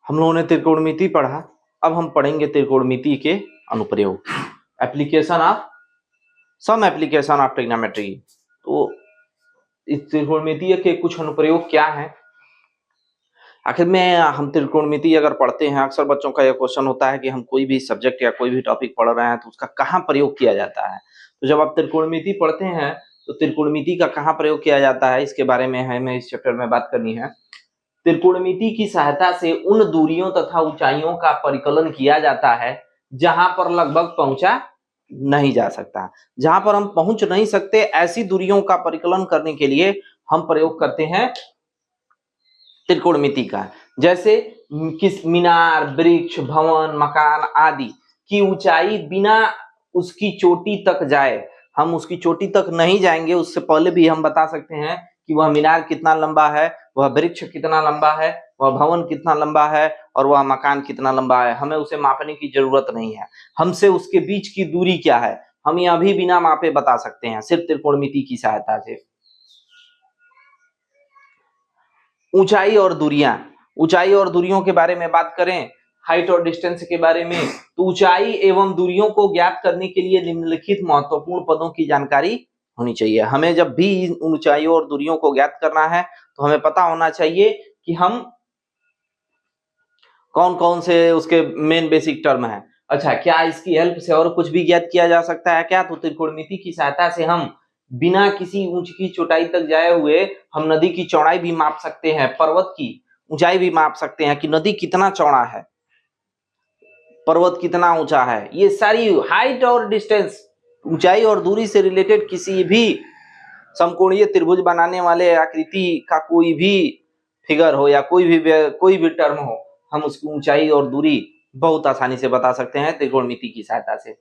हम लोगों ने त्रिकोणमिति पढ़ा, अब हम पढ़ेंगे त्रिकोणमिति के अनुप्रयोग, application of some application of trigonometry. तो इस त्रिकोणमिति के कुछ अनुप्रयोग क्या हैं? आखिर में हम त्रिकोणमिति अगर पढ़ते हैं, अक्सर बच्चों का यह क्वेश्चन होता है कि हम कोई भी सब्जेक्ट या कोई भी टॉपिक पढ़ रहे हैं तो उसका कहाँ प्रयोग किया जाता है। तो जब आप त्रिकोणमिति पढ़ते हैं तो त्रिकोणमिति का कहाँ प्रयोग किया जाता है, इसके बारे में हमें इस चैप्टर में बात करनी है। त्रिकोणमिति की सहायता से उन दूरियों तथा ऊंचाइयों का परिकलन किया जाता है जहां पर लगभग पहुंचा नहीं जा सकता। जहां पर हम पहुंच नहीं सकते, ऐसी दूरियों का परिकलन करने के लिए हम प्रयोग करते हैं त्रिकोणमिति का। जैसे किस मीनार, वृक्ष, भवन, मकान आदि की ऊंचाई बिना उसकी चोटी तक जाए, हम उसकी चोटी तक नहीं जाएंगे, उससे पहले भी हम बता सकते हैं कि वह मीनार कितना लंबा है, वह वृक्ष कितना लंबा है, वह भवन कितना लंबा है और वह मकान कितना लंबा है। हमें उसे मापने की जरूरत नहीं है। हमसे उसके बीच की दूरी क्या है, हम यह भी बिना मापे बता सकते हैं, सिर्फ त्रिकोणमिति की सहायता से। ऊंचाई और दूरियां, ऊंचाई और दूरियों के बारे में बात करें, हाइट और डिस्टेंस के बारे में, तो ऊंचाई एवं दूरियों को ज्ञात करने के लिए निम्नलिखित महत्वपूर्ण पदों की जानकारी होनी चाहिए। हमें जब भी ऊंचाइयों और दूरियों को ज्ञात करना है तो हमें पता होना चाहिए कि हम कौन कौन से उसके मेन बेसिक टर्म है। अच्छा, क्या इसकी हेल्प से और कुछ भी ज्ञात किया जा सकता है क्या? तो त्रिकोणमिति की सहायता से हम बिना किसी ऊंच की चौड़ाई तक जाए हुए हम नदी की चौड़ाई भी माप सकते हैं, पर्वत की ऊंचाई भी माप सकते हैं कि नदी कितना चौड़ा है, पर्वत कितना ऊंचा है। ये सारी हाइट और डिस्टेंस, ऊंचाई और दूरी से रिलेटेड किसी भी समकोणीय त्रिभुज बनाने वाले आकृति का कोई भी फिगर हो या कोई भी टर्म हो, हम उसकी ऊंचाई और दूरी बहुत आसानी से बता सकते हैं त्रिकोणमिति की सहायता से।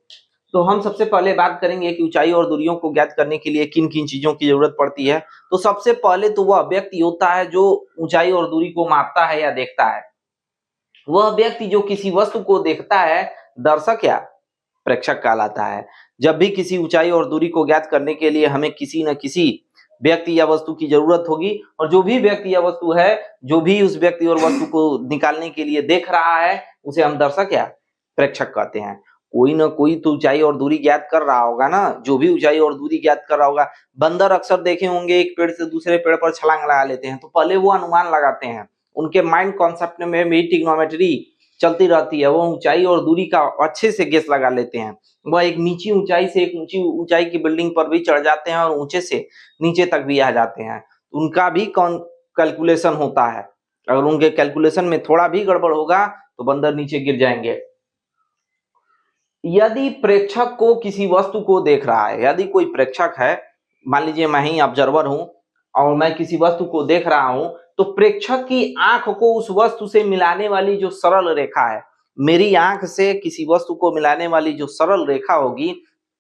तो हम सबसे पहले बात करेंगे कि ऊंचाई और दूरियों को ज्ञात करने के लिए किन किन चीजों की जरूरत पड़ती है। तो सबसे पहले तो वह व्यक्ति होता है जो ऊंचाई और दूरी को मापता है या देखता है। वह व्यक्ति जो किसी वस्तु को देखता है, दर्शक या प्रेक्षक कहलाता है। जब भी किसी ऊंचाई और दूरी को ज्ञात करने के लिए हमें किसी न किसी व्यक्ति या वस्तु की जरूरत होगी, और जो भी व्यक्ति या वस्तु है, जो भी उस व्यक्ति और वस्तु को निकालने के लिए देख रहा है, उसे हम दर्शक या प्रेक्षक कहते हैं। कोई ना कोई तो ऊंचाई और दूरी ज्ञात कर रहा होगा ना, जो भी ऊंचाई और दूरी ज्ञात कर रहा होगा। बंदर अक्सर देखे होंगे एक पेड़ से दूसरे पेड़ पर छलांग लगा लेते हैं, तो पहले वो अनुमान लगाते हैं, उनके माइंड कॉन्सेप्ट में भी ट्रिग्नोमेट्री चलती रहती है। वो ऊंचाई और दूरी का अच्छे से गेस लगा लेते हैं। वह एक नीची ऊंचाई से एक ऊंची ऊंचाई की बिल्डिंग पर भी चढ़ जाते हैं और ऊंचे से नीचे तक भी आ जाते हैं। उनका भी कैलकुलेशन होता है। अगर उनके कैलकुलेशन में थोड़ा भी गड़बड़ होगा तो बंदर नीचे गिर जाएंगे। यदि प्रेक्षक को किसी वस्तु को देख रहा है, यदि कोई प्रेक्षक है, मान लीजिए मैं ही ऑब्जर्वर हूं और मैं किसी वस्तु को देख रहा हूं, तो प्रेक्षक की आंख को उस वस्तु से मिलाने वाली जो सरल रेखा है, मेरी आंख से किसी वस्तु को मिलाने वाली जो सरल रेखा होगी,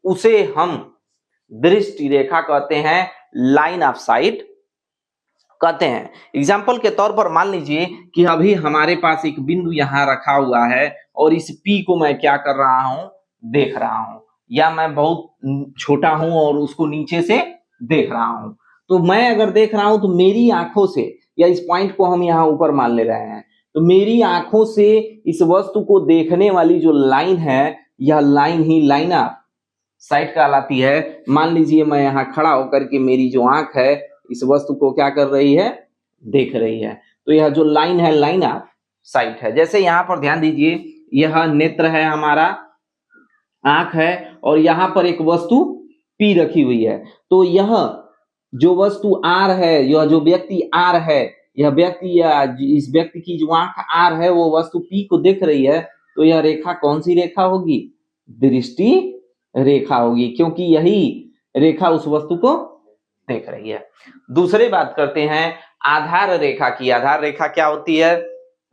उसे हम दृष्टि रेखा कहते हैं, लाइन ऑफ साइट कहते हैं। एग्जाम्पल के तौर पर मान लीजिए कि अभी हमारे पास एक बिंदु यहां रखा हुआ है और इस P को मैं क्या कर रहा हूं, देख रहा हूं, या मैं बहुत छोटा हूं और उसको नीचे से देख रहा हूं। तो मैं अगर देख रहा हूं तो मेरी आंखों से, या इस पॉइंट को हम यहाँ ऊपर मान ले रहे हैं, तो मेरी आंखों से इस वस्तु को देखने वाली जो लाइन है, यह line he line of site कहलाती है। मान लीजिए मैं यहाँ खड़ा होकर के मेरी जो आंख है इस वस्तु को क्या कर रही है, देख रही है, तो यह जो लाइन है लाइन ऑफ साइट है। जैसे यहाँ पर ध्यान दीजिए, यह नेत्र है, हमारा आंख है, और यहाँ पर एक वस्तु P रखी हुई है। तो यह जो वस्तु R है, यह जो व्यक्ति R है, यह व्यक्ति या इस व्यक्ति की जो आंख R है वो वस्तु P को देख रही है, तो यह रेखा कौन सी रेखा होगी, दृष्टि रेखा होगी, क्योंकि यही रेखा उस वस्तु को देख रही है। दूसरी बात करते हैं आधार रेखा की। आधार रेखा क्या होती है?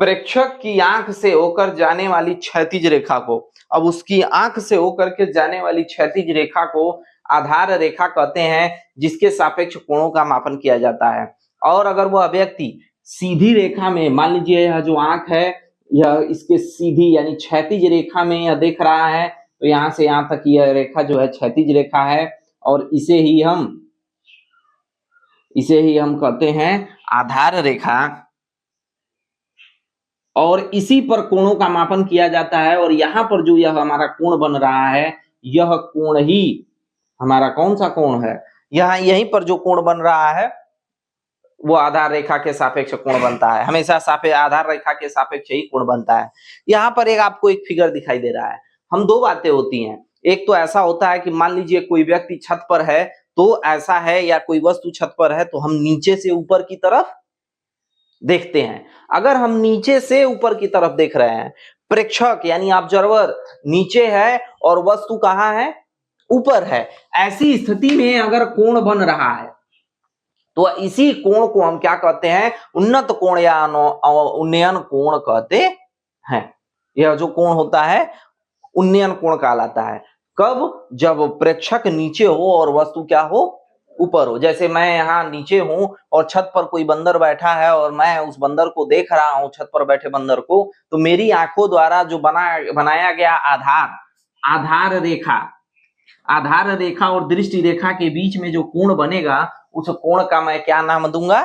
प्रेक्षक की आंख से होकर जाने वाली क्षैतिज रेखा को, अब उसकी आंख से होकर के जाने वाली क्षैतिज रेखा को आधार रेखा कहते हैं, जिसके सापेक्ष कोणों का मापन किया जाता है। और अगर वह व्यक्ति सीधी रेखा में, मान लीजिए यह जो आंख है यह इसके सीधी यानी क्षैतिज रेखा में यह देख रहा है, तो यहां से यहां तक यह रेखा जो है क्षैतिज रेखा है, और इसे ही हम कहते हैं आधार रेखा। और इसी पर कोणों का मापन किया जाता है। और यहाँ पर जो यह हमारा कोण बन रहा है, यह कोण ही हमारा कौन सा कोण है, यहाँ यहीं पर जो कोण बन रहा है वो आधार रेखा के सापेक्ष कोण बनता है। हमेशा आधार रेखा के सापेक्ष ही कोण बनता है। यहाँ पर आपको एक फिगर दिखाई दे रहा है। हम दो बातें होती हैं, एक तो ऐसा होता है कि मान लीजिए कोई व्यक्ति छत पर है तो ऐसा है, या कोई वस्तु छत पर है तो हम नीचे से ऊपर की तरफ देखते हैं। अगर हम नीचे से ऊपर की तरफ देख रहे हैं, प्रेक्षक यानी ऑब्जर्वर नीचे है और वस्तु कहाँ है, ऊपर है, ऐसी स्थिति में अगर कोण बन रहा है तो इसी कोण को हम क्या कहते हैं, उन्नत कोण या उन्नयन कोण कहते हैं। यह जो कोण होता है उन्नयन कोण कहलाता है। कब, जब प्रेक्षक नीचे हो और वस्तु क्या हो, ऊपर हो। जैसे मैं यहाँ नीचे हूं और छत पर कोई बंदर बैठा है और मैं उस बंदर को देख रहा हूं, छत पर बैठे बंदर को, तो मेरी आंखों द्वारा जो बनाया गया आधार रेखा और दृष्टि रेखा के बीच में जो कोण बनेगा, उस कोण का मैं क्या नाम दूंगा,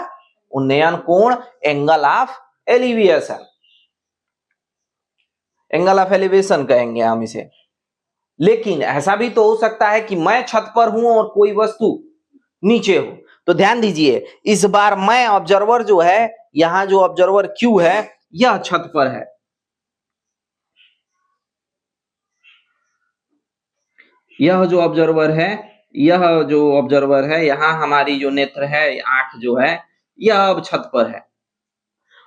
उन्नयन कोण, angle of elevation, angle of elevation कहेंगे हम इसे। लेकिन ऐसा भी तो हो सकता है कि मैं छत पर हूं और कोई वस्तु नीचे हो। तो ध्यान दीजिए, इस बार मैं ऑब्जर्वर जो है, यहां जो ऑब्जर्वर Q है यह छत पर है, यह जो ऑब्जर्वर है यहाँ हमारी जो नेत्र है, आंख जो है, यह अब छत पर है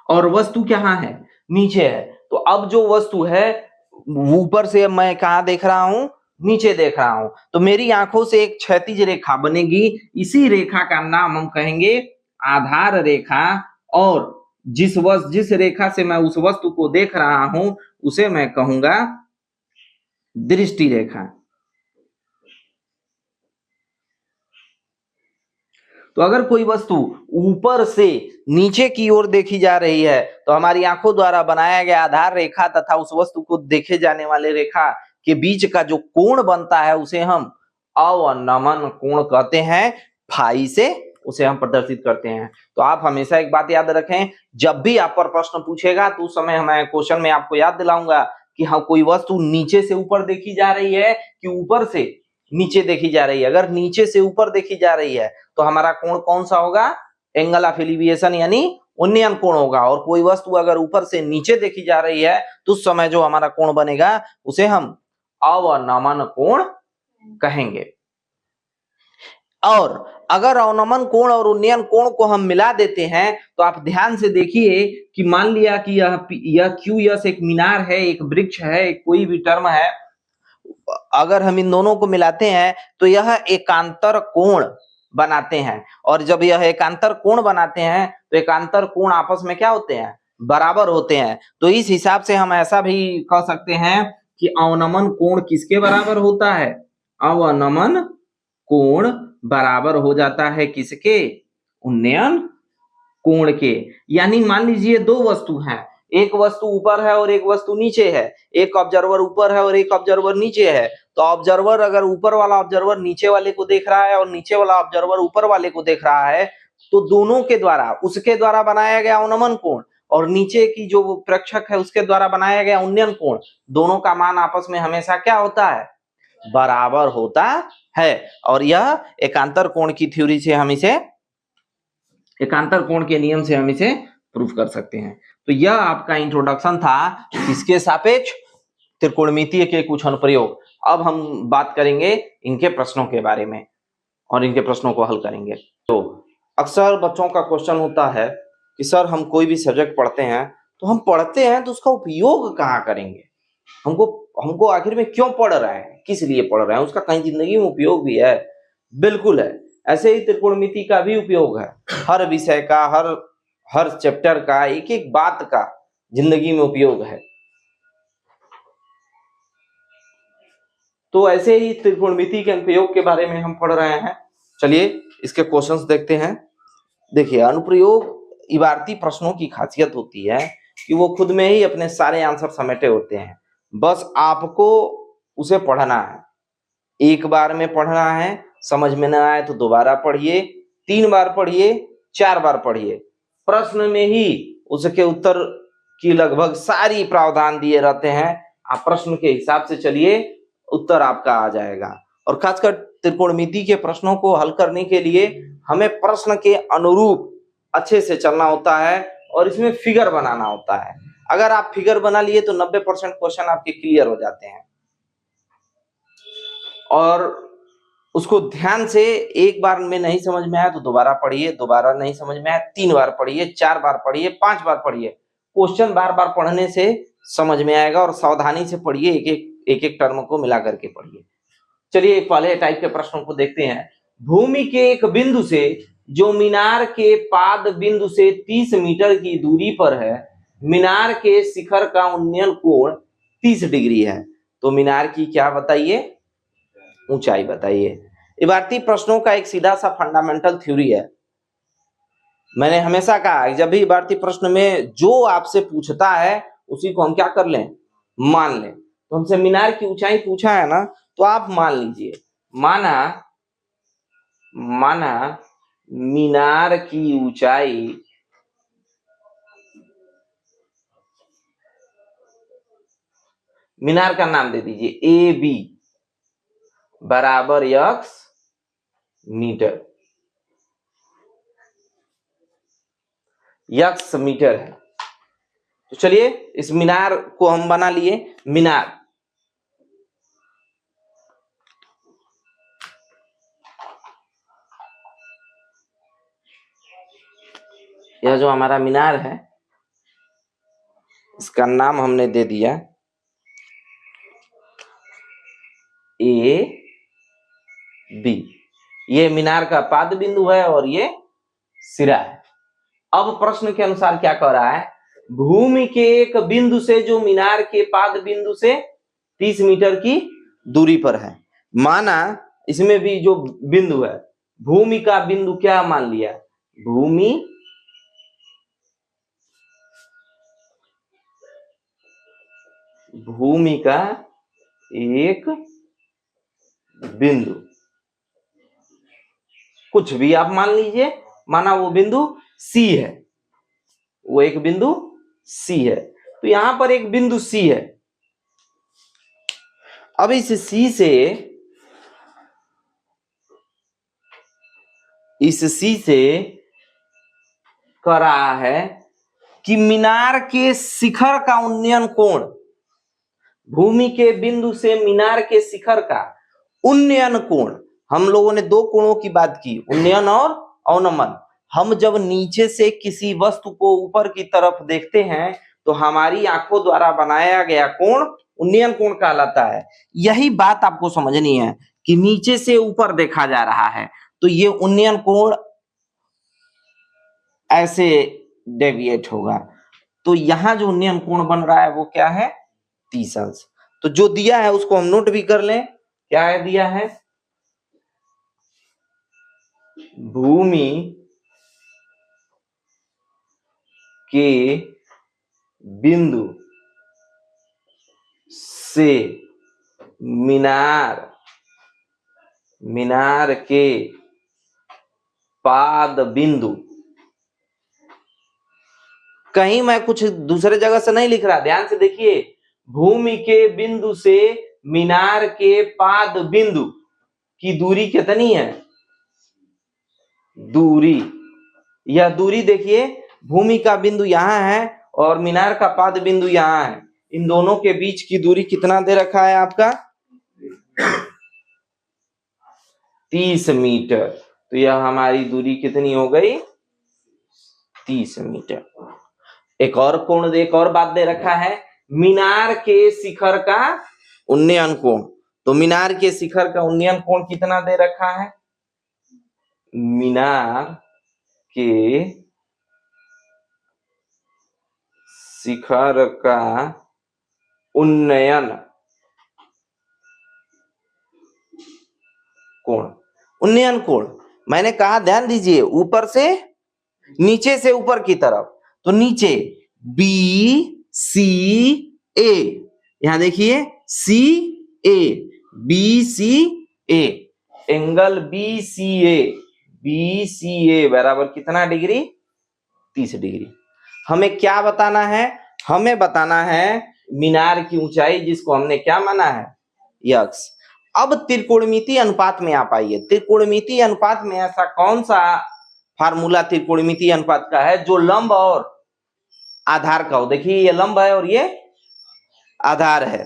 और वस्तु कहाँ है, नीचे है। तो अब जो वस्तु है ऊपर से मैं कहाँ देख रहा हूं, नीचे देख रहा हूं, तो मेरी आंखों से एक क्षैतिज रेखा बनेगी। इसी रेखा का नाम हम कहेंगे आधार रेखा, और जिस रेखा से मैं उस वस्तु को देख रहा हूं उसे मैं कहूंगा दृष्टि रेखा। तो अगर कोई वस्तु ऊपर से नीचे की ओर देखी जा रही है तो हमारी आंखों द्वारा बनाया गया आधार रेखा तथा उस वस्तु को देखे जाने वाले रेखा के बीच का जो कोण बनता है उसे हम अवनमन कोण कहते हैं। फाई से उसे हम प्रदर्शित करते हैं। तो आप हमेशा एक बात याद रखें, जब भी आप पर प्रश्न पूछेगा तो उस समय मैं क्वेश्चन में आपको याद दिलाऊंगा कि हाँ, कोई वस्तु नीचे से ऊपर देखी जा रही है कि ऊपर से नीचे देखी जा रही है। अगर नीचे से ऊपर देखी जा रही है तो हमारा कोण कौन सा होगा, एंगल ऑफ एलिवेशन यानी उन्नयन कोण होगा। और कोई वस्तु अगर ऊपर से नीचे देखी जा रही है तो उस समय जो हमारा कोण बनेगा उसे हम अवनमन कोण कहेंगे। और अगर अवनमन कोण और उन्नयन कोण को हम मिला देते हैं तो आप ध्यान से देखिए कि मान लिया कि यह QS एक मीनार है, एक वृक्ष है, कोई भी टर्म है, अगर हम इन दोनों को मिलाते हैं तो यह एकांतर कोण बनाते हैं। और जब यह एकांतर कोण बनाते हैं तो एकांतर कोण आपस में क्या होते हैं, बराबर होते हैं। तो इस हिसाब से हम ऐसा भी कह सकते हैं कि अवनमन कोण किसके बराबर होता है, अवनमन कोण बराबर हो जाता है किसके, उन्नयन कोण के। यानी मान लीजिए दो वस्तु हैं, एक वस्तु ऊपर है और एक वस्तु नीचे है, एक ऑब्जर्वर ऊपर है और एक ऑब्जर्वर नीचे है। तो ऑब्जर्वर, अगर ऊपर वाला ऑब्जर्वर नीचे वाले को देख रहा है और नीचे वाला ऑब्जर्वर ऊपर वाले को देख रहा है, तो दोनों के द्वारा, उसके द्वारा बनाया गया अवनमन कोण और नीचे की जो प्रेक्षक है उसके द्वारा बनाया गया उन्नयन कोण, दोनों का मान आपस में हमेशा क्या होता है, बराबर होता है। और यह एकांतर कोण की थ्योरी से हम इसे, एकांतर कोण के नियम से हम इसे प्रूफ कर सकते हैं। तो यह आपका इंट्रोडक्शन था किसके सापेक्ष, त्रिकोणमितीय के कुछ अनुप्रयोग। अब हम बात करेंगे इनके प्रश्नों के बारे में और इनके प्रश्नों को हल करेंगे। तो अक्सर बच्चों का क्वेश्चन होता है कि सर हम कोई भी सब्जेक्ट पढ़ते हैं तो हम पढ़ते हैं तो उसका उपयोग कहाँ करेंगे, हमको आखिर में क्यों पढ़ रहे हैं, किस लिए पढ़ रहे हैं, उसका कहीं जिंदगी में उपयोग भी है। बिल्कुल है, ऐसे ही त्रिकोणमिति का भी उपयोग है। हर विषय का, हर चैप्टर का, एक एक बात का जिंदगी में उपयोग है। तो ऐसे ही त्रिकोणमिति के अनुप्रयोग के बारे में हम पढ़ रहे हैं। चलिए इसके क्वेश्चंस देखते हैं। देखिए, अनुप्रयोग इबारती प्रश्नों की खासियत होती है कि वो खुद में ही अपने सारे आंसर समेटे होते हैं, बस आपको उसे पढ़ना है। एक बार में पढ़ना है, समझ में ना आए तो दोबारा पढ़िए, 3 बार पढ़िए, 4 बार पढ़िए, प्रश्न में ही उसके उत्तर की लगभग सारी प्रावधान दिए रहते हैं। आप प्रश्न के हिसाब से चलिए, उत्तर आपका आ जाएगा। और खासकर त्रिकोणमिति के प्रश्नों को हल करने के लिए हमें प्रश्न के अनुरूप अच्छे से चलना होता है और इसमें फिगर बनाना होता है। अगर आप फिगर बना लिए तो 90% क्वेश्चन आपके क्लियर हो जाते हैं। और उसको ध्यान से, एक बार में नहीं समझ में आया तो दोबारा पढ़िए, दोबारा नहीं समझ में आया 3 बार पढ़िए, 4 बार पढ़िए, 5 बार पढ़िए। क्वेश्चन बार बार पढ़ने से समझ में आएगा और सावधानी से पढ़िए, एक एक टर्म को मिला करके पढ़िए। चलिए एक पहले टाइप के प्रश्नों को देखते हैं। भूमि के एक बिंदु से जो मीनार के पाद बिंदु से 30 मीटर की दूरी पर है, मीनार के शिखर का उन्नयन कोण 30 डिग्री है। तो मीनार की क्या बताइए? ऊंचाई बताइए। इबारती प्रश्नों का एक सीधा सा फंडामेंटल थ्योरी है। मैंने हमेशा कहा जब भी इबारती प्रश्न में जो आपसे पूछता है उसी को हम क्या कर लें? मान लें। तो हमसे मीनार की ऊंचाई पूछा है ना, तो आप मान लीजिए, माना मीनार की ऊंचाई मीनार का नाम दे दीजिए ए बी बराबर x मीटर, x मीटर है। तो चलिए इस मीनार को हम बना लिए। मीनार यह जो हमारा मीनार है इसका नाम हमने दे दिया ए बी। ये मीनार का पाद बिंदु है और ये सिरा है। अब प्रश्न के अनुसार क्या कह रहा है? भूमि के एक बिंदु से जो मीनार के पाद बिंदु से 30 मीटर की दूरी पर है। माना इसमें भी जो बिंदु है, भूमि का बिंदु क्या मान लिया? भूमि का एक बिंदु, कुछ भी आप मान लीजिए, माना वो बिंदु C है, वो एक बिंदु C है। तो यहां पर एक बिंदु C है। अब इस C से कह रहा है कि मीनार के शिखर का उन्नयन कोण, भूमि के बिंदु से मीनार के शिखर का उन्नयन कोण। हम लोगों ने 2 कोणों की बात की, उन्नयन और अवनमन। हम जब नीचे से किसी वस्तु को ऊपर की तरफ देखते हैं तो हमारी आंखों द्वारा बनाया गया कोण उन्नयन कोण कहलाता है। यही बात आपको समझनी है कि नीचे से ऊपर देखा जा रहा है तो ये उन्नयन कोण ऐसे डेविएट होगा। तो यहां जो उन्नयन कोण बन रहा है वो क्या है? 30 अंश। तो जो दिया है उसको हम नोट भी कर लें। क्या है दिया है? भूमि के बिंदु से मीनार के पाद बिंदु, कहीं मैं कुछ दूसरे जगह से नहीं लिख रहा, ध्यान से देखिए। भूमि के बिंदु से मीनार के पाद बिंदु की दूरी कितनी है? दूरी, यह दूरी देखिए, भूमि का बिंदु यहां है और मीनार का पाद बिंदु यहां है। इन दोनों के बीच की दूरी कितना दे रखा है आपका? 30 मीटर। तो यह हमारी दूरी कितनी हो गई? 30 मीटर। एक और बात दे रखा है, मीनार के शिखर का उन्नयन कोण। तो मीनार के शिखर का उन्नयन कोण कितना दे रखा है? मीनार के शिखर का उन्नयन कोण मैंने कहा, ध्यान दीजिए, ऊपर से नीचे से ऊपर की तरफ। तो नीचे BCA, यहां देखिए BCA, एंगल BCA बराबर कितना डिग्री? 30 डिग्री। हमें क्या बताना है? हमें बताना है मीनार की ऊंचाई, जिसको हमने क्या माना है, यक्स। अब त्रिकोणमितीय अनुपात में आप आइए। त्रिकोणमितीय अनुपात में ऐसा कौन सा फार्मूला त्रिकोणमितीय अनुपात का है जो लंब और आधार का हो। देखिए ये लंब है और ये आधार है,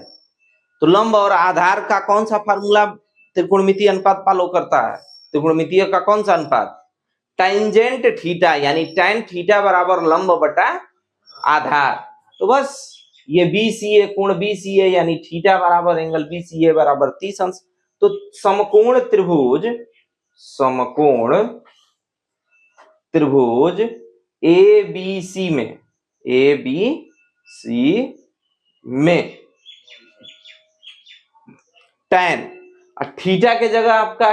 तो लंब और आधार का कौन सा फार्मूला त्रिकोणमितीय अनुपात फॉलो करता है। त्रिकोणमितीय का कौन सा अनुपात, टेंजेंट थीटा, यानी tan थीटा बराबर लंब बटा आधार। तो बस ये BCA कोण BCA यानी थीटा बराबर एंगल BCA बराबर 30 अंश। तो समकोण त्रिभुज ABC में tan थीटा के जगह आपका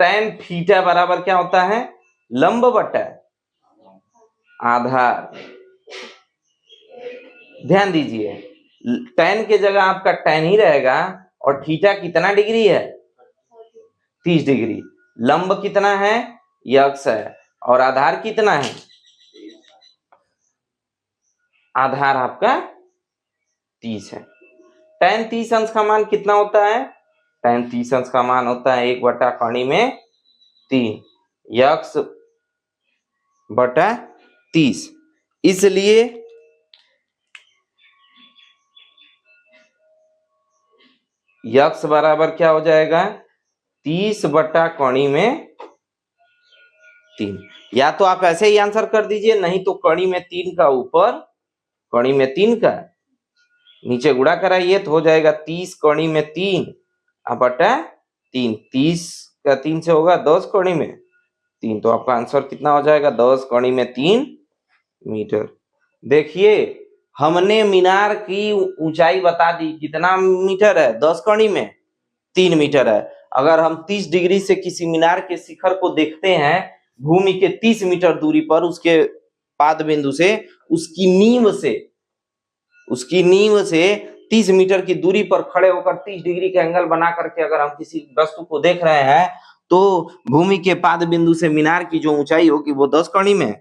tan थीटा बराबर क्या होता है, लंब बटा आधार। ध्यान दीजिए tan के जगह आपका tan ही रहेगा, और थीटा कितना डिग्री है, 30 डिग्री। लंब कितना है, यक्स है, और आधार कितना है, आधार आपका 30 है। tan 30 अंश का मान कितना होता है, tan 30 अंश का मान होता है 1 बटा कणी में 3 यक्स बटा 30। इसलिए यक्स बराबर क्या हो जाएगा, 30 बटा कणी में 3। या तो आप ऐसे ही आंसर कर दीजिए, नहीं तो कणी में 3 का ऊपर, कणी में 3 का नीचे गुणा कराइए तो हो जाएगा 30 कणी में 3 बटा 3। 30 का 3 से होगा 10 कणी में 3, तो आपका आंसर कितना हो जाएगा, 10 कणी में 3 मीटर। देखिए हमने मीनार की ऊंचाई बता दी, कितना मीटर है, 10 कणी में 3 मीटर है। अगर हम 30 डिग्री से किसी मीनार के शिखर को देखते हैं भूमि के 30 मीटर दूरी पर, उसके पाद बिंदु से, उसकी नींव से 30 मीटर की दूरी पर खड़े होकर 30 डिग्री का एंगल बना करके अगर हम किसी वस्तु को देख रहे हैं, तो भूमि के पाद बिंदु से मीनार की जो ऊंचाई होगी वो 10 कणी में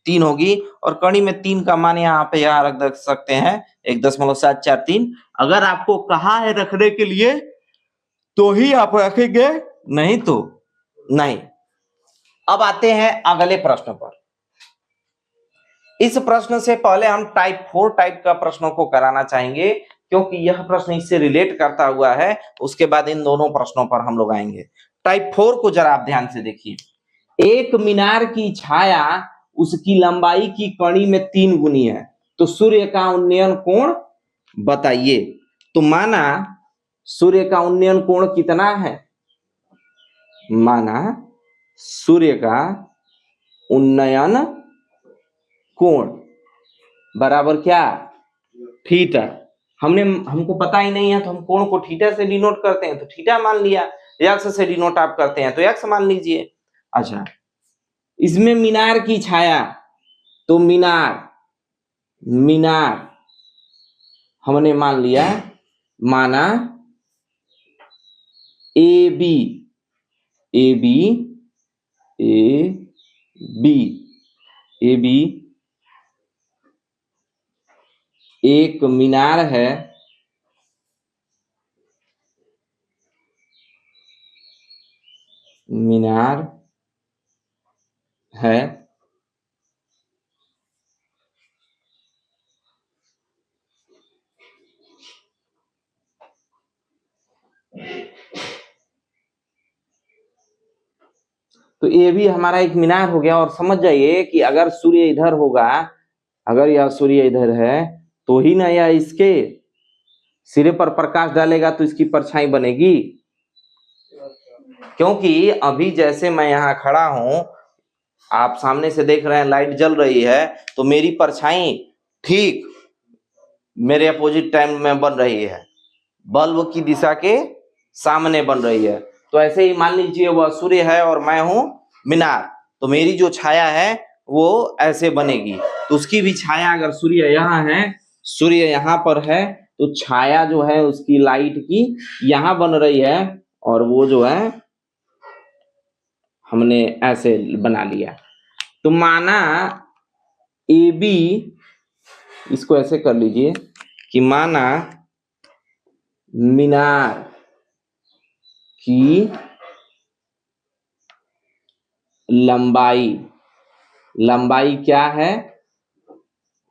3 होगी। और कणी में 3 का मान यहाँ पे रख सकते हैं 1.743। अगर आपको कहा है रखने के लिए तो ही आप रखेंगे, नहीं तो नहीं। अब आते हैं अगले प्रश्न पर। इस प्रश्न से पहले हम टाइप 4 टाइप का प्रश्नों को कराना चाहेंगे, क्योंकि यह प्रश्न इससे रिलेट करता हुआ है। उसके बाद इन दोनों प्रश्नों पर हम लोग आएंगे। टाइप 4 को जरा आप ध्यान से देखिए। एक मीनार की छाया उसकी लंबाई की कणी में 3 गुनी है, तो सूर्य का उन्नयन कोण बताइए। तो माना सूर्य का उन्नयन कोण कितना है, माना सूर्य का उन्नयन कोण बराबर क्या, थीटा। हमको पता ही नहीं है तो हम कोण को थीटा से डिनोट करते हैं, तो थीटा मान लिया। यक्स से डिनोट आप करते हैं तो यक्स मान लीजिए। अच्छा, इसमें मीनार की छाया, तो मीनार हमने मान लिया, माना ए बी एक मीनार है, तो ये भी हमारा एक मीनार हो गया। और समझ जाइए कि अगर सूर्य इधर होगा, अगर यह सूर्य इधर है तो ही ना यह इसके सिरे पर प्रकाश डालेगा तो इसकी परछाई बनेगी। क्योंकि अभी जैसे मैं यहाँ खड़ा हूं, आप सामने से देख रहे हैं लाइट जल रही है, तो मेरी परछाई ठीक मेरे अपोजिट टाइम में बन रही है, बल्ब की दिशा के सामने बन रही है। तो ऐसे ही मान लीजिए वह सूर्य है और मैं हूं मीनार, तो मेरी जो छाया है वो ऐसे बनेगी। तो उसकी भी छाया, अगर सूर्य यहाँ है, सूर्य यहाँ पर है, तो छाया जो है उसकी लाइट की यहाँ बन रही है, और वो जो है हमने ऐसे बना लिया। तो माना ए बी इसको ऐसे कर लीजिए कि माना मीनार की लंबाई क्या है,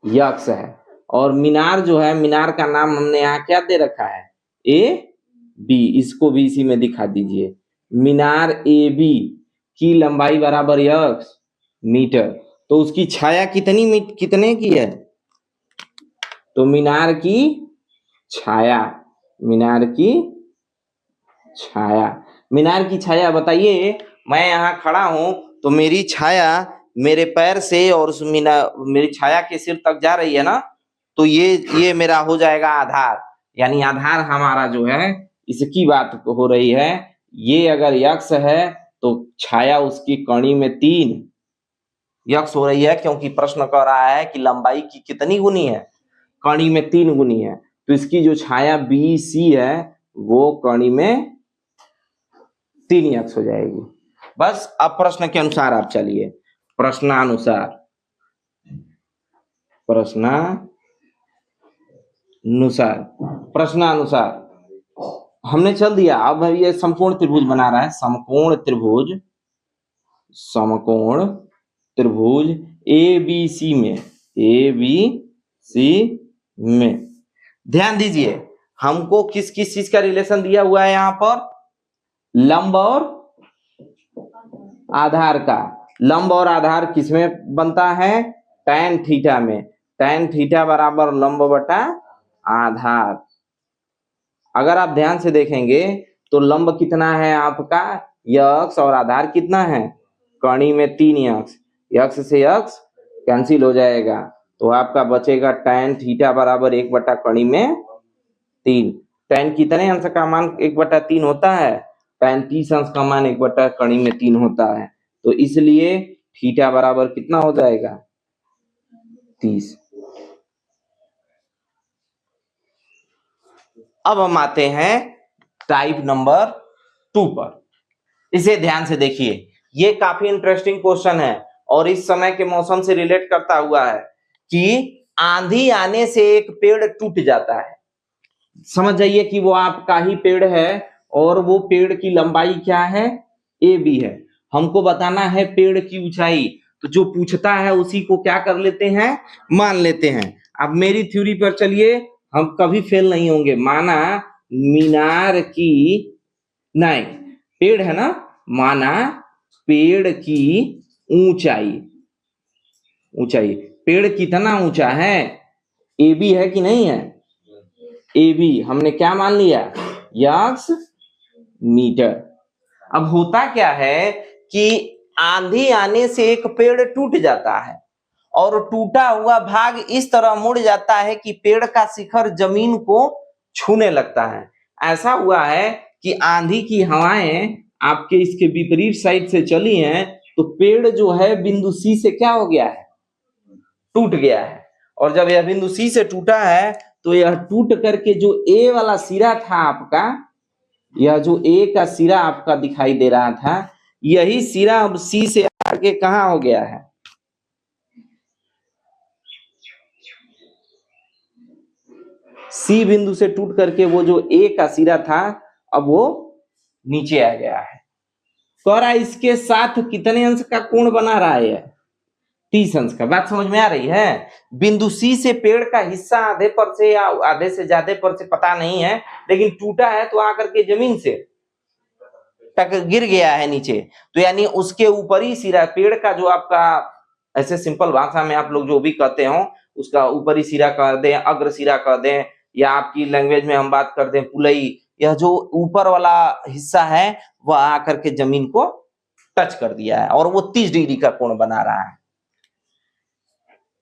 यक्स है, और मीनार जो है, मीनार का नाम हमने यहाँ क्या दे रखा है, ए बी, इसको भी इसी में दिखा दीजिए। मीनार ए बी की लंबाई बराबर यक्स मीटर, तो उसकी छाया कितने की है, तो मीनार की छाया बताइए, मैं यहाँ खड़ा हूं तो मेरी छाया मेरे पैर से और उस मेरी छाया के सिर तक जा रही है ना, तो ये मेरा हो जाएगा आधार, यानी आधार हमारा जो है, इसकी बात हो रही है। ये अगर यक्स है तो छाया उसकी कणी में 3 यक्स हो रही है, क्योंकि प्रश्न कह रहा है कि लंबाई की कितनी गुनी है, कणी में 3 गुनी है, तो इसकी जो छाया बी सी है वो कणी में 3 यक्स हो जाएगी। बस अब प्रश्न के अनुसार आप चलिए, प्रश्नानुसार हमने चल दिया। अब ये समकोण त्रिभुज बना रहा है, समकोण त्रिभुज ए बी सी में ध्यान दीजिए, हमको किस किस चीज का रिलेशन दिया हुआ है यहाँ पर, लंब और आधार का। लंब और आधार किसमें बनता है, tan थीटा में, tan थीटा बराबर लंब बटा आधार। अगर आप ध्यान से देखेंगे तो लंब कितना है आपका यक्स, और आधार कितना है, कणी में 3 यक्स, यक्स से यक्स कैंसिल हो जाएगा, तो आपका बचेगा tan थीटा बराबर 1 बटा कणी में 3। tan कितने अंश का मान 1 बटा 3 होता है, tan 30 अंश का मान 1 बटा कणी में 3 होता है, तो इसलिए थीटा बराबर कितना हो जाएगा, 30। अब हम आते हैं टाइप नंबर 2 पर। इसे ध्यान से देखिए, ये काफी इंटरेस्टिंग क्वेश्चन है और इस समय के मौसम से रिलेट करता हुआ है कि आंधी आने से एक पेड़ टूट जाता है। समझ जाइए कि वो आपका ही पेड़ है और वो पेड़ की लंबाई क्या है, ए बी है। हमको बताना है पेड़ की ऊंचाई, तो जो पूछता है उसी को क्या कर लेते हैं, मान लेते हैं। अब मेरी थ्योरी पर चलिए, हम कभी फेल नहीं होंगे। माना मीनार की, नहीं पेड़ है ना, माना पेड़ की ऊंचाई, पेड़ कितना ऊंचा है, ए बी है कि नहीं है, ए बी हमने क्या मान लिया, यक्स मीटर। अब होता क्या है कि आंधी आने से एक पेड़ टूट जाता है और टूटा हुआ भाग इस तरह मुड़ जाता है कि पेड़ का शिखर जमीन को छूने लगता है। ऐसा हुआ है कि आंधी की हवाएं आपके इसके विपरीत साइड से चली हैं, तो पेड़ जो है बिंदु सी से क्या हो गया है, टूट गया है। और जब यह बिंदु सी से टूटा है तो यह टूट करके जो ए वाला सिरा था आपका, यह जो ए का सिरा आपका दिखाई दे रहा था, यही सिरा अब सी से आगे कहां हो गया है, सी बिंदु से टूट करके वो जो ए का सिरा था अब वो नीचे आ गया है। कह रहा है इसके साथ कितने अंश का कोण बना रहा है, 30 अंश का। बात समझ में आ रही है। बिंदु सी से पेड़ का हिस्सा आधे पर से या आधे से ज्यादा पर से पता नहीं है, लेकिन टूटा है तो आकर के जमीन से टक गिर गया है नीचे, तो यानी उसके ऊपरी सिरा पेड़ का जो आपका, ऐसे सिंपल भाषा में आप लोग जो भी कहते हो उसका ऊपरी सिरा कर दें, अग्र सिरा कर दें, या आपकी लैंग्वेज में हम बात कर दें पुलई, यह जो ऊपर वाला हिस्सा है वह आकर के जमीन को टच कर दिया है और वो 30 डिग्री का कोण बना रहा है।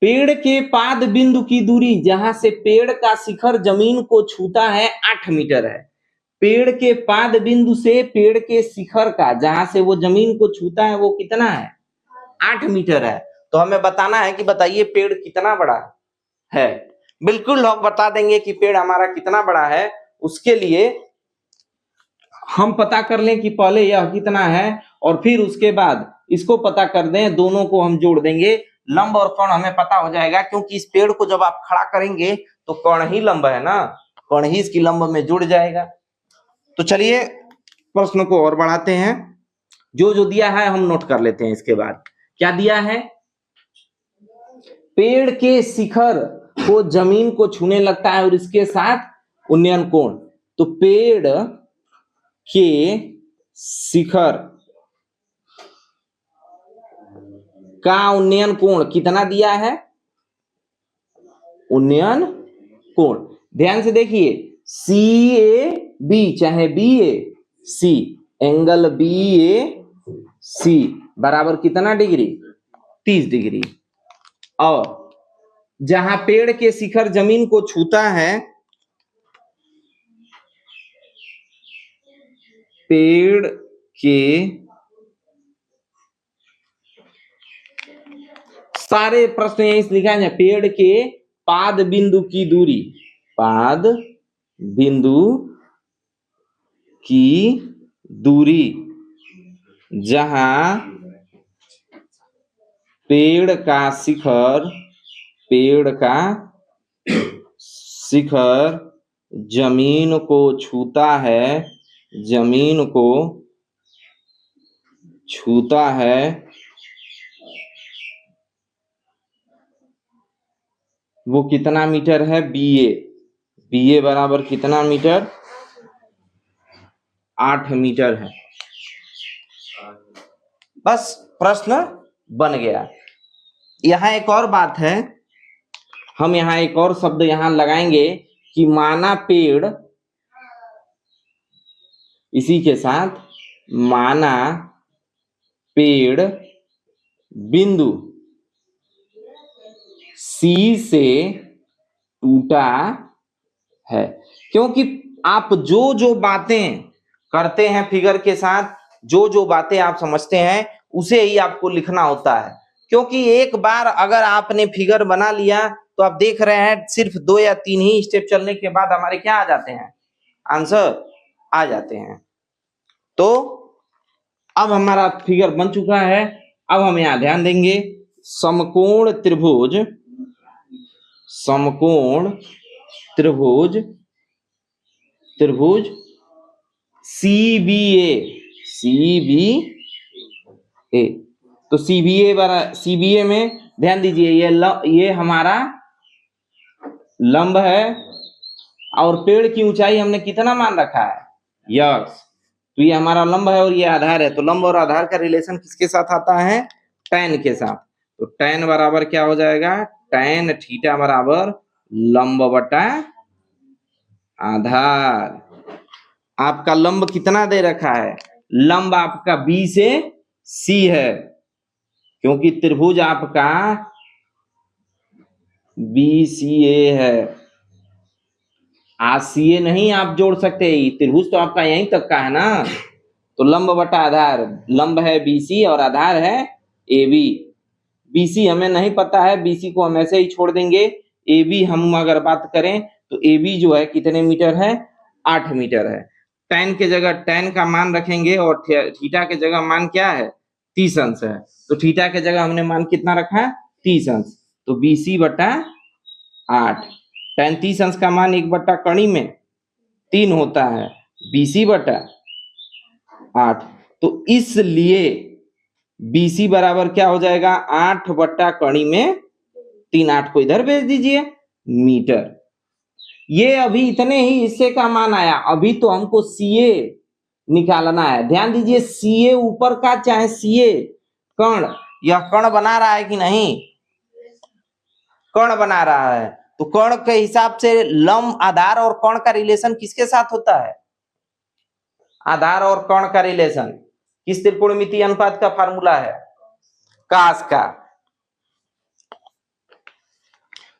पेड़ के पाद बिंदु की दूरी जहां से पेड़ का शिखर जमीन को छूता है 8 मीटर है। पेड़ के पाद बिंदु से पेड़ के शिखर का जहां से वो जमीन को छूता है वो कितना है, 8 मीटर है। तो हमें बताना है कि बताइए पेड़ कितना बड़ा है। बिल्कुल हम बता देंगे कि पेड़ हमारा कितना बड़ा है। उसके लिए हम पता कर लें कि पहले यह कितना है और फिर उसके बाद इसको पता कर दें, दोनों को हम जोड़ देंगे लंब और कोण हमें पता हो जाएगा, क्योंकि इस पेड़ को जब आप खड़ा करेंगे तो कोण ही लंब है ना, कोण ही इसकी लंब में जुड़ जाएगा। तो चलिए प्रश्न को और बढ़ाते हैं, जो जो दिया है हम नोट कर लेते हैं। इसके बाद क्या दिया है, पेड़ के शिखर को जमीन को छूने लगता है और इसके साथ उन्नयन कोण। तो पेड़ के शिखर का उन्नयन कोण कितना दिया है, उन्नयन कोण। ध्यान से देखिए, सी ए बी चाहे बी ए सी, एंगल बी ए सी बराबर कितना डिग्री, 30 डिग्री। और जहां पेड़ के शिखर जमीन को छूता है, पेड़ के सारे प्रश्न यहीं लिखा है, पेड़ के पाद बिंदु की दूरी, पाद बिंदु की दूरी जहां पेड़ का शिखर जमीन को छूता है, जमीन को छूता है, वो कितना मीटर है, बीए। बीए बराबर कितना मीटर, 8 मीटर है। बस प्रश्न बन गया। यहां एक और बात है, हम यहां एक और शब्द यहां लगाएंगे कि माना पेड़, इसी के साथ माना पेड़ बिंदु सी से टूटा है। क्योंकि आप जो जो बातें करते हैं फिगर के साथ, जो जो बातें आप समझते हैं उसे ही आपको लिखना होता है। क्योंकि एक बार अगर आपने फिगर बना लिया तो आप देख रहे हैं सिर्फ 2 या 3 ही स्टेप चलने के बाद हमारे क्या आ जाते हैं, आंसर आ जाते हैं। तो अब हमारा फिगर बन चुका है। अब हम यहां ध्यान देंगे, समकोण त्रिभुज, समकोण त्रिभुज, त्रिभुज सीबीए, सीबीए। तो सीबीए में ध्यान दीजिए, ये हमारा लंब है और पेड़ की ऊंचाई हमने कितना मान रखा है, यक्स। तो ये हमारा लंब है और ये आधार है। तो लंब और आधार का रिलेशन किसके साथ आता है, tan के साथ। तो tan बराबर क्या हो जाएगा, tan थीटा बराबर लंब बटा आधार। आपका लंब कितना दे रखा है, लंब आपका बी से सी है, क्योंकि त्रिभुज आपका बीसीए है। आसीए नहीं आप जोड़ सकते, त्रिभुज तो आपका यहीं तक का है ना। तो लंब बटा आधार, लंब है बीसी और आधार है एबी। बीसी हमें नहीं पता है, बीसी को हम ऐसे ही छोड़ देंगे। एबी हम अगर बात करें तो एबी जो है कितने मीटर है, 8 मीटर है। tan के जगह tan का मान रखेंगे और थीटा के जगह मान क्या है, 30 अंश है। तो थीटा के जगह हमने मान कितना रखा है, 30 अंश। तो बीसी बटा 8, tan 30 अंश का मान 1 बटा कड़ी में 3 होता है, बीसी बटा 8। तो इसलिए बीसी बराबर क्या हो जाएगा, 8 बटा कड़ी में 3, 8 को इधर भेज दीजिए, मीटर। ये अभी इतने ही हिस्से का मान आया। अभी तो हमको सीए निकालना है। ध्यान दीजिए, सीए ऊपर का चाहे सीए कर्ण, यह कर्ण बना रहा है कि नहीं, कर्ण बना रहा है। तो कर्ण के हिसाब से लंब, आधार और कर्ण का रिलेशन किसके साथ होता है, आधार और कर्ण का रिलेशन किस त्रिकोणमितीय अनुपात का फार्मूला है, कास का।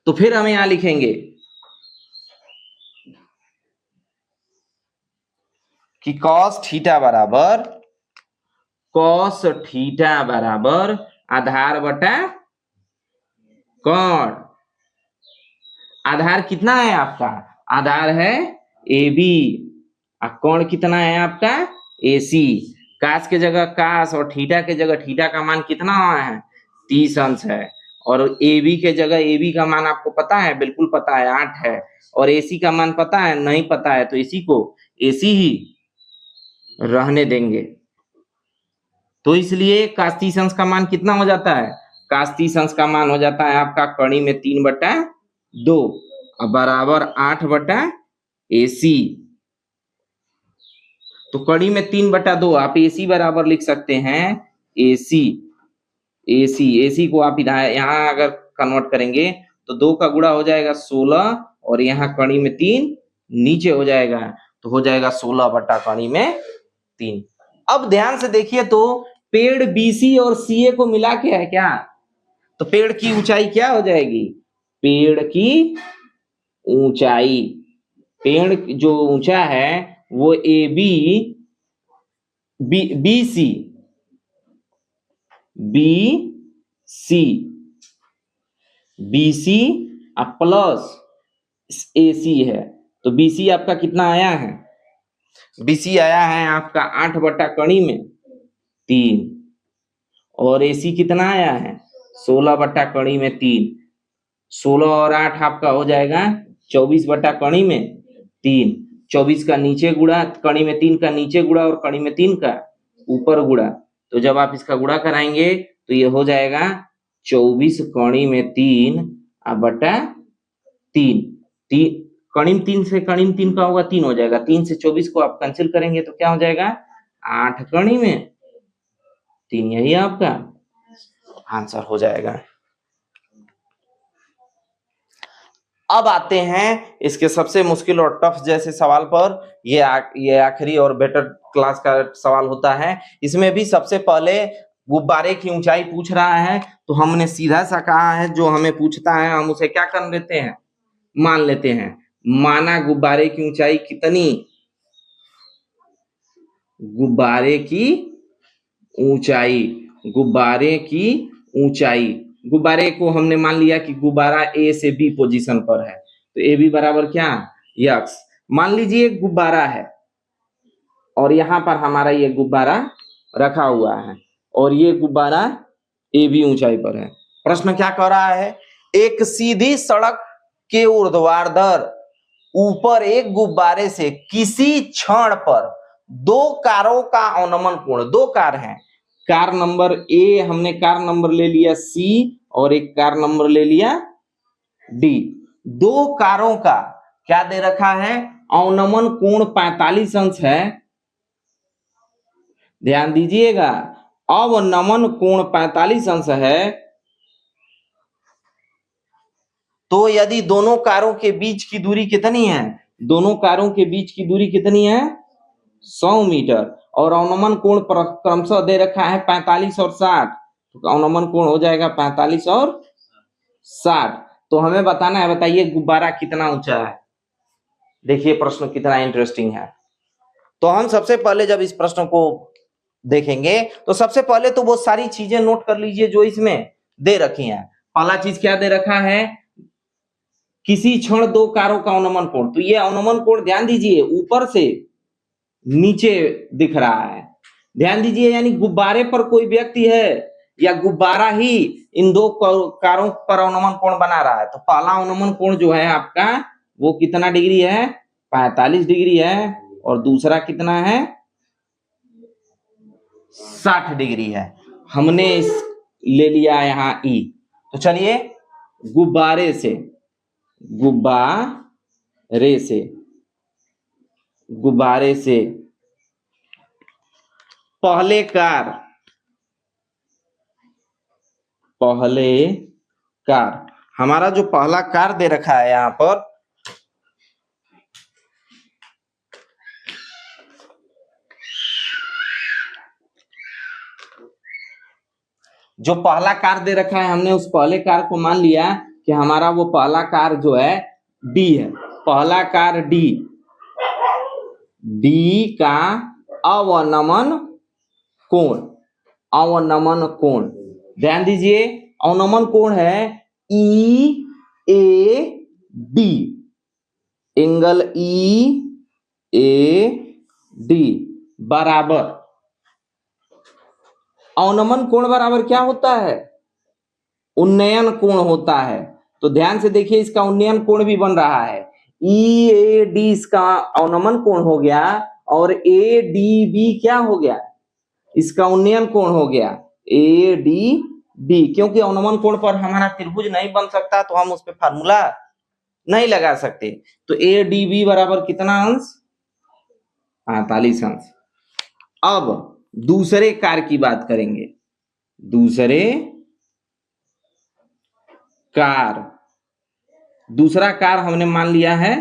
तो फिर हम यहां लिखेंगे कि cos थीटा बराबर आधार बटा कर्ण। आधार कितना है आपका, आधार है AB और कर्ण कितना है आपका AC। कास के जगह कास और थीटा के जगह थीटा का मान कितना है, 30 अंश है। और ए बी के जगह ए बी का मान आपको पता है, बिल्कुल पता है 8 है, और ए सी का मान पता है, नहीं पता है, तो इसी को ए सी ही रहने देंगे। तो इसलिए कास्तीस अंश का मान कितना हो जाता है, कास्तीस अंश का मान हो जाता है आपका कड़ी में 3/2 बराबर 8/AC। तो कड़ी में 3/2 आप AC बराबर लिख सकते हैं AC। AC को आप यहाँ अगर कन्वर्ट करेंगे तो 2 का गुणा हो जाएगा 16 और यहाँ कड़ी में 3 नीचे हो जाएगा, तो हो जाएगा 16 बटा कड़ी में 3। अब ध्यान से देखिए तो पेड़ BC और CA को मिला के है क्या, तो पेड़ की ऊंचाई क्या हो जाएगी, पेड़ की ऊंचाई, पेड़ जो ऊंचा है वो BC प्लस AC है, तो BC आपका कितना आया है, BC आया है आपका 8 बटा कड़ी में 3 और AC कितना आया है 16 बटा कड़ी में 3। 16 और 8 आपका हो जाएगा 24 बटा कड़ी में 3। 24 का नीचे गुणा, कड़ी में 3 का नीचे गुणा और कड़ी में 3 का ऊपर गुणा, तो जब आप इसका गुणा कराएंगे तो ये हो जाएगा 24 कड़ी में 3 बटा 3। कड़ी में 3 से कड़ी में 3 का होगा 3 हो जाएगा, 3 से 24 को आप कैंसिल करेंगे तो क्या हो जाएगा 8 कड़ी में 3, यही आपका आंसर हो जाएगा। अब आते हैं इसके सबसे मुश्किल और टफ जैसे सवाल पर। ये आखिरी और बेटर क्लास का सवाल होता है। इसमें भी सबसे पहले गुब्बारे की ऊंचाई पूछ रहा है, तो हमने सीधा सा कहा है जो हमें पूछता है हम उसे क्या कर लेते हैं, मान लेते हैं। माना गुब्बारे की ऊंचाई कितनी, गुब्बारे की ऊंचाई, गुब्बारे की ऊंचाई, गुब्बारे को हमने मान लिया कि गुब्बारा A से B पोजीशन पर है, तो AB बराबर क्या x। मान लीजिए गुब्बारा है और यहाँ पर हमारा ये गुब्बारा रखा हुआ है और ये गुब्बारा AB ऊंचाई पर है। प्रश्न क्या कह रहा है, एक सीधी सड़क के ऊर्ध्वाधर ऊपर एक गुब्बारे से किसी क्षण पर 2 कारों का अवनमन कोण, 2 कार हैं, कार नंबर A हमने कार नंबर ले लिया C और एक कार नंबर ले लिया D। 2 कारों का क्या दे रखा है, अवनमन कोण 45 अंश है। ध्यान दीजिएगा, अवनमन कोण 45 अंश है, तो यदि दोनों कारों के बीच की दूरी कितनी है, दोनों कारों के बीच की दूरी कितनी है 100 मीटर और अवनमन कोण क्रमशः दे रखा है 45 और 60, तो अवनमन कोण हो जाएगा 45 और 60। तो हमें बताना है, बताइए गुब्बारा कितना ऊंचा है। देखिए प्रश्न कितना इंटरेस्टिंग है। तो हम सबसे पहले जब इस प्रश्न को देखेंगे तो सबसे पहले तो वो सारी चीजें नोट कर लीजिए जो इसमें दे रखी हैं। पहला चीज क्या दे रखा है, किसी क्षण 2 कारों का अवनमन कोण, तो ये अवनमन कोण ध्यान दीजिए ऊपर से नीचे दिख रहा है, ध्यान दीजिए, यानी गुब्बारे पर कोई व्यक्ति है या गुब्बारा ही इन 2 कारों पर अवनमन कोण बना रहा है। तो पहला अवनमन कोण जो है आपका वो कितना डिग्री है 45 डिग्री है और दूसरा कितना है 60 डिग्री है। हमने इस ले लिया यहाँ E। तो चलिए गुब्बारे से पहले कार, हमारा जो पहला कार दे रखा है यहाँ पर, जो पहला कार दे रखा है हमने उस पहले कार को मान लिया कि हमारा वो पहला कार जो है D है। पहला कार D का अवनमन कोण, ध्यान दीजिए अवनमन कोण है EAD, एंगल EAD बराबर, अवनमन कोण बराबर क्या होता है उन्नयन कोण होता है। तो ध्यान से देखिए, इसका उन्नयन कोण भी बन रहा है। EAD इसका अवनमन कोण हो गया और ADB क्या हो गया, इसका उन्नयन कोण हो गया ADB। क्योंकि अवनमन कोण पर हमारा त्रिभुज नहीं बन सकता तो हम उस पर फार्मूला नहीं लगा सकते। तो ADB बराबर कितना अंश, 45 अंश। अब दूसरे कार्य की बात करेंगे। दूसरे कार, दूसरा कार हमने मान लिया है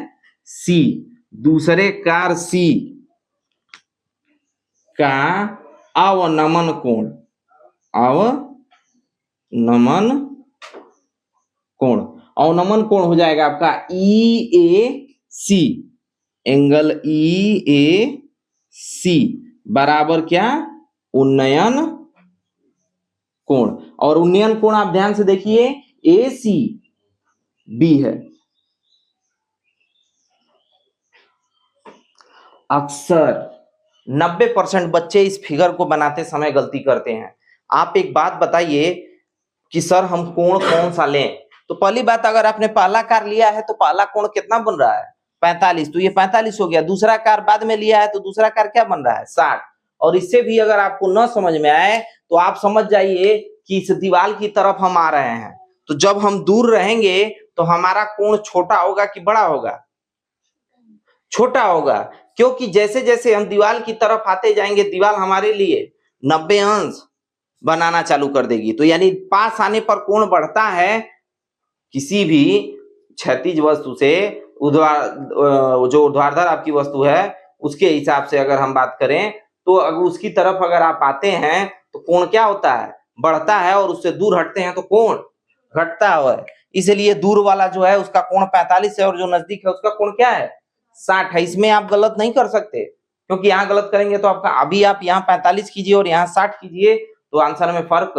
C। दूसरे कार C का अवनमन कोण, अवनमन कोण, अवनमन कोण हो जाएगा आपका EAC, एंगल EAC बराबर क्या, उन्नयन कोण। और उन्नयन कोण आप ध्यान से देखिए ACB है। अक्सर 90% बच्चे इस फिगर को बनाते समय गलती करते हैं। आप एक बात बताइए कि सर हम कोण कौन सा लें। तो पहली बात, अगर आपने पहला कार लिया है तो पहला कोण कितना बन रहा है, 45, तो ये 45 हो गया। दूसरा कार बाद में लिया है तो दूसरा कार क्या बन रहा है, 60। और इससे भी अगर आपको न समझ में आए तो आप समझ जाइए कि इस दीवार की तरफ हम आ रहे हैं। तो जब हम दूर रहेंगे तो हमारा कोण छोटा होगा कि बड़ा होगा, छोटा होगा। क्योंकि जैसे जैसे हम दीवार की तरफ आते जाएंगे दीवार हमारे लिए 90 अंश बनाना चालू कर देगी। तो यानी पास आने पर कोण बढ़ता है। किसी भी क्षैतिज वस्तु से जो ऊर्ध्वाधर आपकी वस्तु है उसके हिसाब से अगर हम बात करें तो अगर उसकी तरफ अगर आप आते हैं तो कोण क्या होता है, बढ़ता है। और उससे दूर हटते हैं तो कोण घटता है। इसलिए दूर वाला जो है उसका कोण 45 है और जो नजदीक है उसका कोण क्या है, 60 है। इसमें आप गलत नहीं कर सकते, क्योंकि यहाँ गलत करेंगे तो आपका, अभी आप यहाँ 45 कीजिए और यहाँ 60 कीजिए तो आंसर में फर्क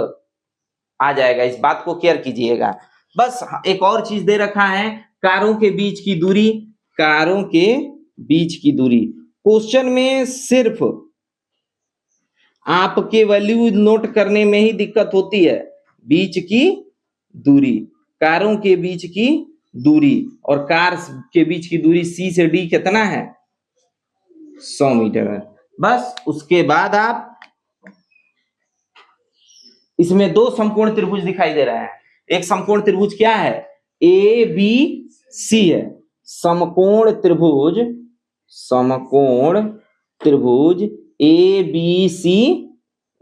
आ जाएगा। इस बात को केयर कीजिएगा। बस एक और चीज दे रखा है, कारों के बीच की दूरी, कारों के बीच की दूरी। क्वेश्चन में सिर्फ आपके वैल्यू नोट करने में ही दिक्कत होती है। बीच की दूरी, कारों के बीच की दूरी, और कार के बीच की दूरी C से D कितना है, 100 मीटर है। बस उसके बाद आप, इसमें दो समकोण त्रिभुज दिखाई दे रहे हैं। एक समकोण त्रिभुज क्या है, ABC है। समकोण त्रिभुज, समकोण त्रिभुज ABC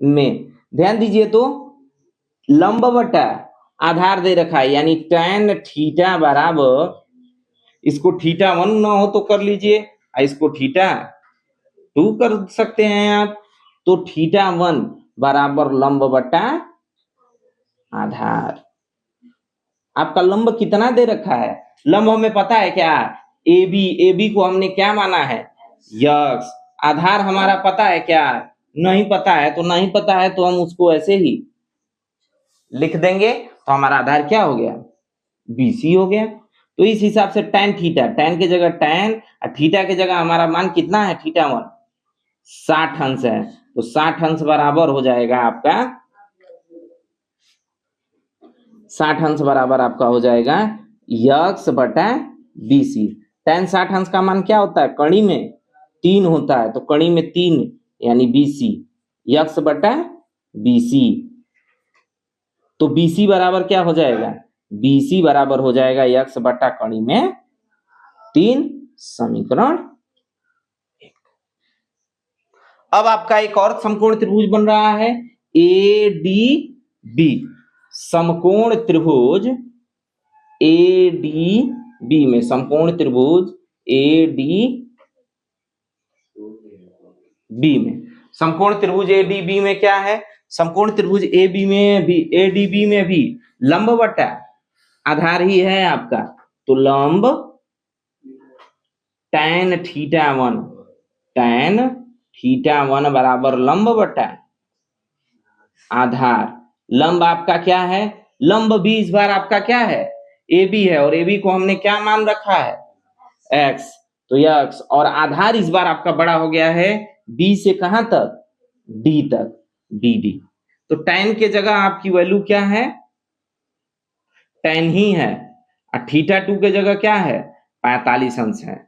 में ध्यान दीजिए तो लंब बटा आधार दे रखा है, यानी tan थीटा बराबर, इसको θ1 ना हो तो कर लीजिए, इसको θ2 कर सकते हैं आप। तो θ1 बराबर लंब बटा आधार। आपका लंब कितना दे रखा है, लंब हमें पता है क्या, AB को हमने क्या माना है, यक्स। आधार हमारा पता है क्या, नहीं पता है। तो नहीं पता है तो हम उसको ऐसे ही लिख देंगे, तो हमारा आधार क्या हो गया, BC हो गया। तो इस हिसाब से tan थीटा, tan के जगह tan और थीटा के जगह हमारा मान कितना है, θ1 60 अंश है। तो 60 अंश बराबर हो जाएगा आपका, 60 अंश बराबर आपका हो जाएगा यक्स बटा BC। tan 60 अंश का मान क्या होता है, कड़ी में 3 होता है, तो कड़ी में 3 यानी BC, यक्स बटा BC। तो BC बराबर क्या हो जाएगा, BC बराबर हो जाएगा यक्स बटा कड़ी में 3, समीकरण 1। अब आपका एक और समकोण त्रिभुज बन रहा है ADB। समकोण त्रिभुज ADB में, समकोण त्रिभुज ADB में, समकोण त्रिभुज ADB में क्या है, समकोण त्रिभुज ADB में भी लंब बटा आधार ही है आपका। तो लंब tan θ1 बराबर लंब बटा आधार। लंब आपका क्या है, लंब भी इस बार आपका क्या है, AB है, और AB को हमने क्या मान रखा है, x। तो यह x, और आधार इस बार आपका बड़ा हो गया है B से कहां तक, D तक, BD। तो tan के जगह आपकी वैल्यू क्या है, tan ही है और θ2 के जगह क्या है 45 अंश है।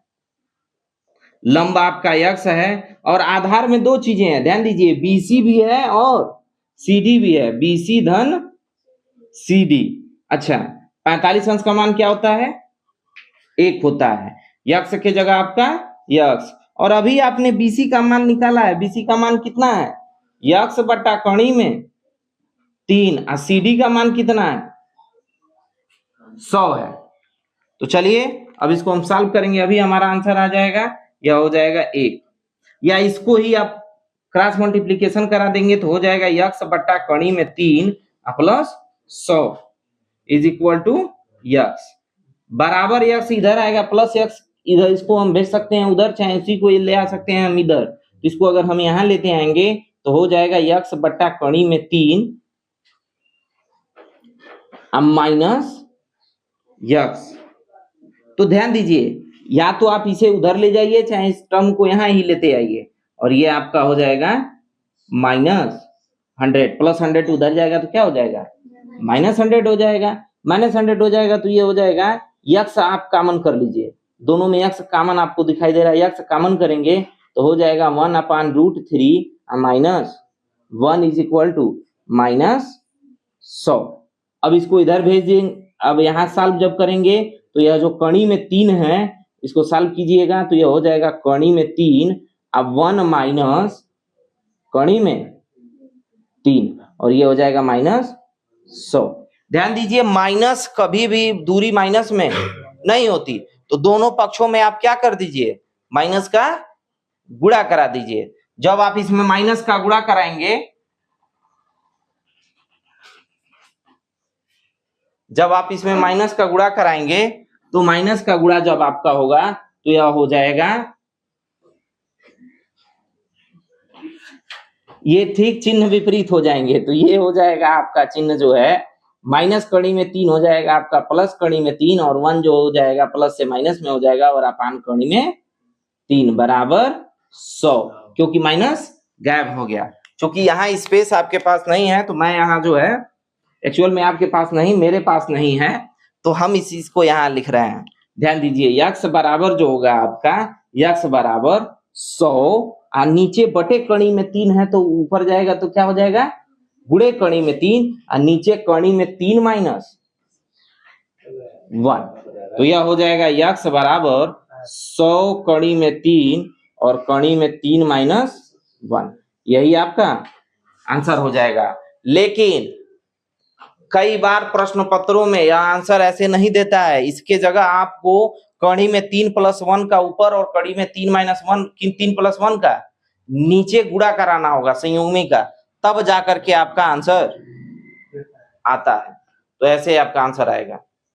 लंब आपका x है और आधार में दो चीजें हैं, ध्यान दीजिए, BC भी है और CD भी है, BC धन CD। अच्छा, 45 अंश का मान क्या होता है 1 होता है, x के जगह आपका x। और अभी आपने BC का मान निकाला है, BC का मान कितना है x बटा कणी में 3 और CD का मान कितना है 100 है। तो चलिए अब इसको हम सॉल्व करेंगे, अभी हमारा आंसर आ जाएगा, यह हो जाएगा 1, या इसको ही आप क्रॉस मल्टीप्लीकेशन करा देंगे तो हो जाएगा x बट्टा कणी में 3 plus 100 is equal to x बराबर x इधर आएगा प्लस x इधर, इसको हम भेज सकते हैं उधर, चाहे इसी को ले आ सकते हैं हम इधर। इसको अगर हम यहाँ लेते आएंगे तो हो जाएगा x बट्टा कणी में 3 माइनस x। तो ध्यान दीजिए, या तो आप इसे उधर ले जाइए चाहे इस टर्म को यहां ही लेते आइए, और ये आपका हो जाएगा -100 प्लस 100 उधर जाएगा तो क्या हो जाएगा -100 हो जाएगा, -100 हो जाएगा तो ये हो जाएगा x आप कॉमन कर लीजिए, दोनों में x कॉमन आपको दिखाई दे रहा है, x कॉमन करेंगे तो हो जाएगा 1/√3 माइनस 1 इज इक्वल टू -100। अब इसको इधर भेज देंगे, अब यहाँ सॉल्व जब करेंगे तो यह जो कणी में 3 है इसको सॉल्व कीजिएगा तो यह हो जाएगा कणी में 3 अब 1 माइनस कणी में 3 और ये हो जाएगा -100। ध्यान दीजिए, माइनस कभी भी दूरी माइनस में नहीं होती, तो दोनों पक्षों में आप क्या कर दीजिए माइनस का गुणा करा दीजिए। जब आप इसमें माइनस का गुणा कराएंगे, जब आप इसमें माइनस का गुणा कराएंगे तो माइनस का गुणा जब आपका होगा तो यह हो जाएगा, ये ठीक चिन्ह विपरीत हो जाएंगे, तो ये हो जाएगा आपका चिन्ह जो है माइनस कणी में 3 हो जाएगा आपका प्लस कणी में 3 और 1 जो हो जाएगा प्लस से माइनस में हो जाएगा और अपान कणी में 3 बराबर 100, क्योंकि माइनस गायब हो गया। क्योंकि यहाँ स्पेस आपके पास नहीं है तो मैं यहाँ जो है एक्चुअल में आपके पास नहीं, मेरे पास नहीं है, तो हम इस चीज को यहाँ लिख रहे हैं। ध्यान दीजिए, x बराबर जो होगा आपका x बराबर 100 और नीचे बटे कणी में 3 है तो ऊपर जाएगा तो क्या हो जाएगा गुणे कणी में 3 और नीचे कणी में 3 माइनस 1, तो यह हो जाएगा x बराबर 100 कणी में 3 और कणी में 3 माइनस 1, यही आपका आंसर हो जाएगा। लेकिन कई बार प्रश्न पत्रों में यह आंसर ऐसे नहीं देता है, इसके जगह आपको कड़ी में 3 + 1 का ऊपर और कड़ी में 3 - 1 3 + 1 का नीचे गुणा कराना होगा संयुग्मी का, तब जाकर के आपका आंसर आता है। तो ऐसे आपका आंसर आएगा।